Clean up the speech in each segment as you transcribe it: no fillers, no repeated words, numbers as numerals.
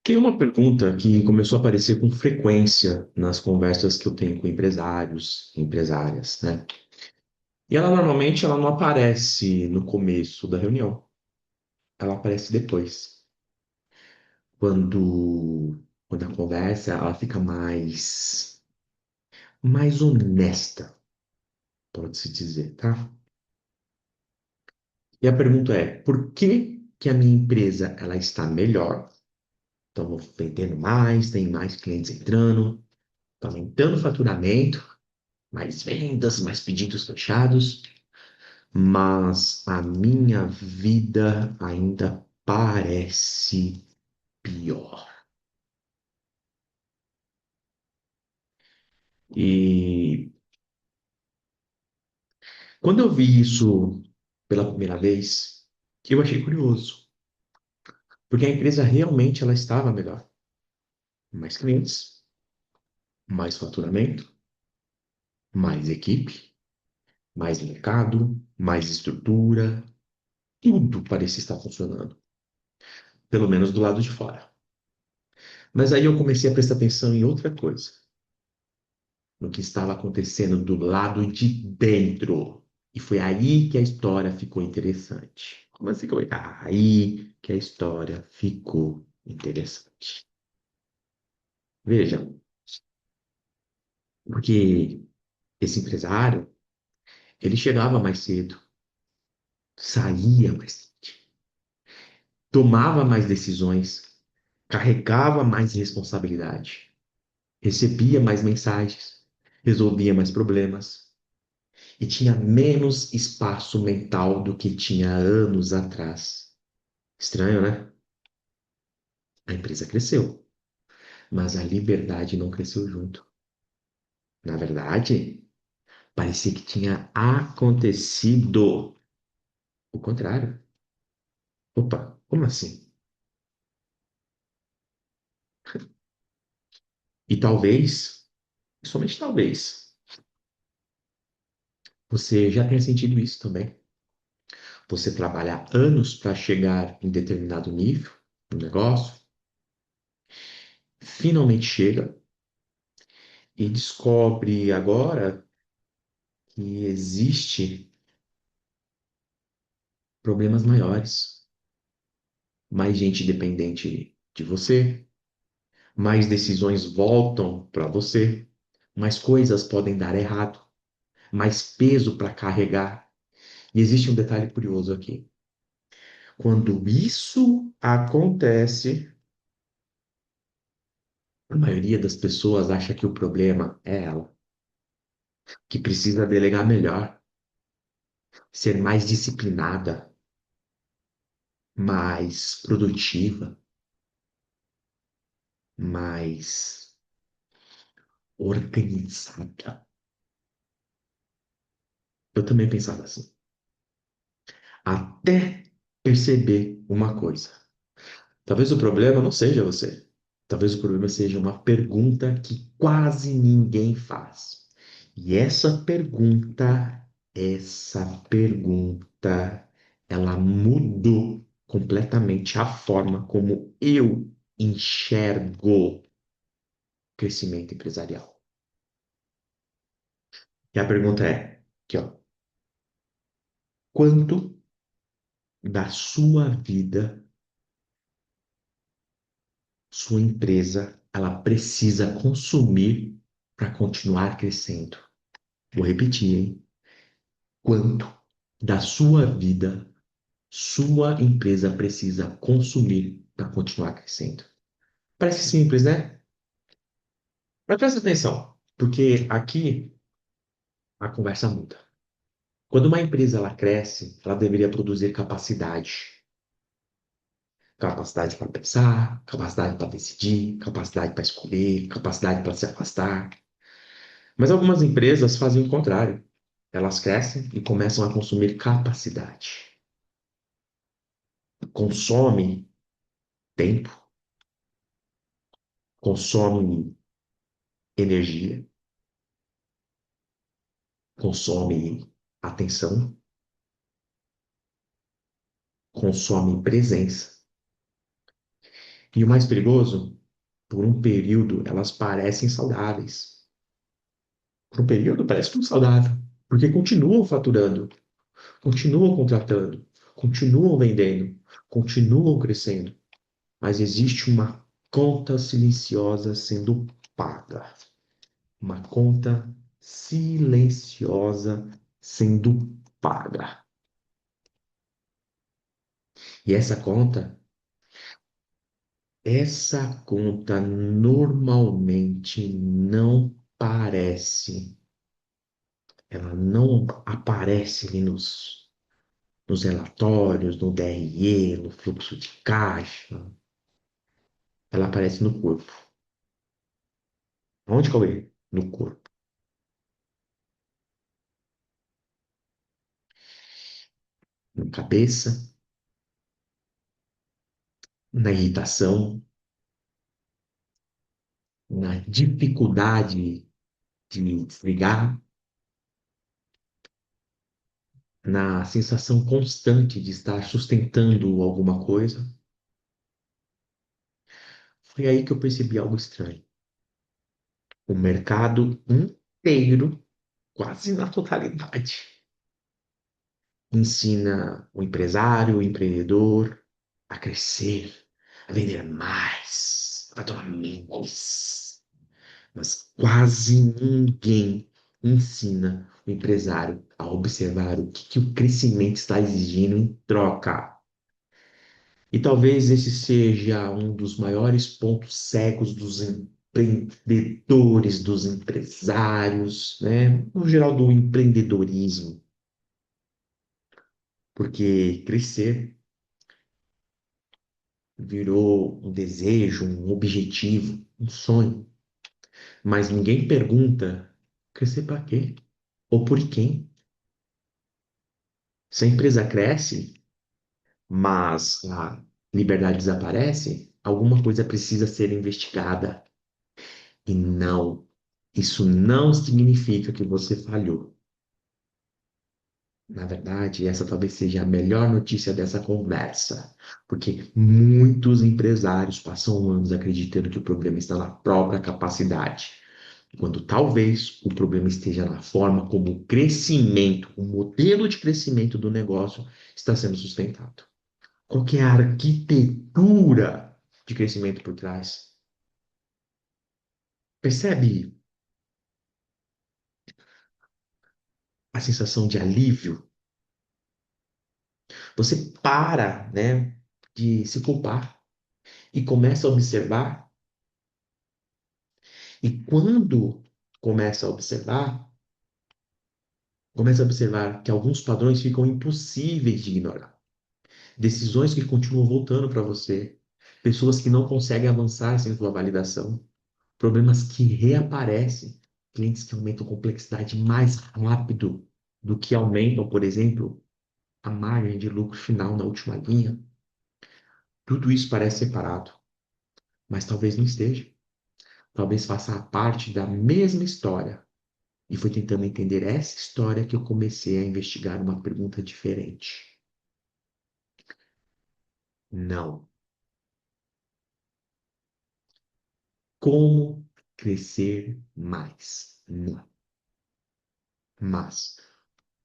Tem uma pergunta que começou a aparecer com frequência nas conversas que eu tenho com empresários, empresárias, né? E ela normalmente ela não aparece no começo da reunião, ela aparece depois, quando a conversa ela fica mais honesta, pode-se dizer, tá? E a pergunta é: por que que a minha empresa ela está melhor? Estamos vendendo mais, tem mais clientes entrando, está aumentando o faturamento, mais vendas, mais pedidos fechados, mas a minha vida ainda parece pior. E quando eu vi isso pela primeira vez, eu achei curioso, porque a empresa realmente ela estava melhor. Mais clientes, mais faturamento, mais equipe, mais mercado, mais estrutura, tudo parecia estar funcionando, pelo menos do lado de fora. Mas aí eu comecei a prestar atenção em outra coisa, no que estava acontecendo do lado de dentro. E foi aí que a história ficou interessante. Como assim? Aí que a história ficou interessante. Veja, porque esse empresário, ele chegava mais cedo, saía mais cedo, tomava mais decisões, carregava mais responsabilidade, recebia mais mensagens, resolvia mais problemas e tinha menos espaço mental do que tinha anos atrás. Estranho, né? A empresa cresceu, mas a liberdade não cresceu junto. Na verdade, parecia que tinha acontecido o contrário. Opa, como assim? E talvez, somente talvez, você já tenha sentido isso também. Você trabalha anos para chegar em determinado nível no negócio, finalmente chega e descobre agora que existe problemas maiores, mais gente dependente de você, mais decisões voltam para você, mais coisas podem dar errado, mais peso para carregar. E existe um detalhe curioso aqui. Quando isso acontece, a maioria das pessoas acha que o problema é ela, que precisa delegar melhor, ser mais disciplinada, mais produtiva, mais organizada. Eu também pensava assim. Até perceber uma coisa. Talvez o problema não seja você. Talvez o problema seja uma pergunta que quase ninguém faz. E essa pergunta, ela mudou completamente a forma como eu enxergo crescimento empresarial. E a pergunta é, aqui, ó, quanto da sua vida, sua empresa, ela precisa consumir para continuar crescendo? Vou repetir, hein? Quanto da sua vida sua empresa precisa consumir para continuar crescendo? Parece simples, né? Mas presta atenção, porque aqui a conversa muda. Quando uma empresa ela cresce, ela deveria produzir capacidade. Capacidade para pensar, capacidade para decidir, capacidade para escolher, capacidade para se afastar. Mas algumas empresas fazem o contrário. Elas crescem e começam a consumir capacidade. Consomem tempo, consomem energia, consomem atenção, consomem presença. E o mais perigoso, por um período, elas parecem saudáveis. Por um período, parece tudo saudável. Porque continuam faturando, continuam contratando, continuam vendendo, continuam crescendo. Mas existe uma conta silenciosa sendo paga. Uma conta silenciosa sendo paga. E essa conta normalmente não ela não aparece ali nos relatórios, no DRE, no fluxo de caixa. Ela aparece no corpo. Onde que eu vejo? No corpo. Na cabeça, na irritação, na dificuldade de desligar, na sensação constante de estar sustentando alguma coisa. Foi aí que eu percebi algo estranho. O mercado inteiro, quase na totalidade, ensina o empresário, o empreendedor a crescer, a vender mais, a faturar mais. Mas quase ninguém ensina o empresário a observar o que o crescimento está exigindo em troca. E talvez esse seja um dos maiores pontos cegos dos empreendedores, dos empresários, né? No geral, do empreendedorismo. Porque crescer virou um desejo, um objetivo, um sonho. Mas ninguém pergunta crescer para quê? Ou por quem? Se a empresa cresce, mas a liberdade desaparece, alguma coisa precisa ser investigada. E não, isso não significa que você falhou. Na verdade, essa talvez seja a melhor notícia dessa conversa, porque muitos empresários passam anos acreditando que o problema está na própria capacidade, quando talvez o problema esteja na forma como o crescimento, o modelo de crescimento do negócio está sendo sustentado. Qual que é a arquitetura de crescimento por trás? Percebe a sensação de alívio? Você para, né, de se culpar e quando começa a observar, começa a observar que alguns padrões ficam impossíveis de ignorar. Decisões que continuam voltando para você, pessoas que não conseguem avançar sem sua validação, problemas que reaparecem, clientes que aumentam complexidade mais rápido do que aumentam, por exemplo, a margem de lucro final na última linha. Tudo isso parece separado, mas talvez não esteja. Talvez faça parte da mesma história. E foi tentando entender essa história que eu comecei a investigar uma pergunta diferente. Não. Como crescer mais? Não. Mas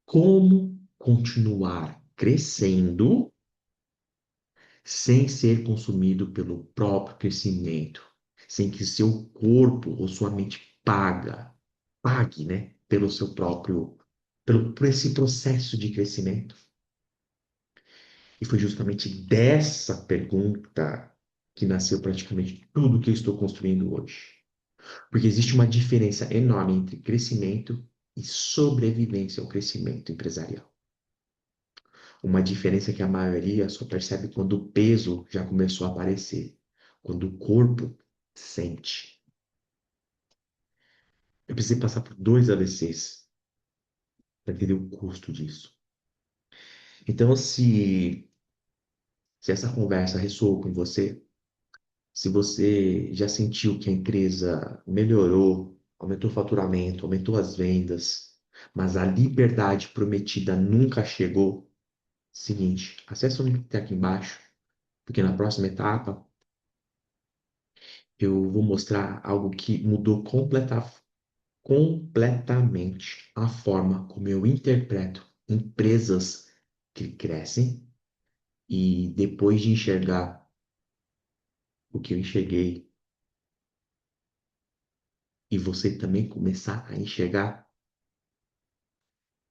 como continuar crescendo sem ser consumido pelo próprio crescimento, sem que seu corpo ou sua mente pague, né, pelo seu próprio, por esse processo de crescimento. E foi justamente dessa pergunta que nasceu praticamente tudo que eu estou construindo hoje. Porque existe uma diferença enorme entre crescimento e sobrevivência ao crescimento empresarial. Uma diferença que a maioria só percebe quando o peso já começou a aparecer, quando o corpo sente. Eu precisei passar por 2 AVCs para entender o custo disso. Então, se essa conversa ressoou com você, se você já sentiu que a empresa melhorou, aumentou o faturamento, aumentou as vendas, mas a liberdade prometida nunca chegou, seguinte, acesse o link que está aqui embaixo, porque na próxima etapa eu vou mostrar algo que mudou completamente a forma como eu interpreto empresas que crescem e depois de enxergar o que eu enxerguei e você também começar a enxergar,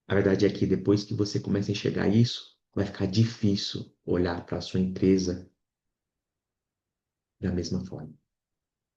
a verdade é que depois que você começa a enxergar isso, vai ficar difícil olhar para a sua empresa da mesma forma.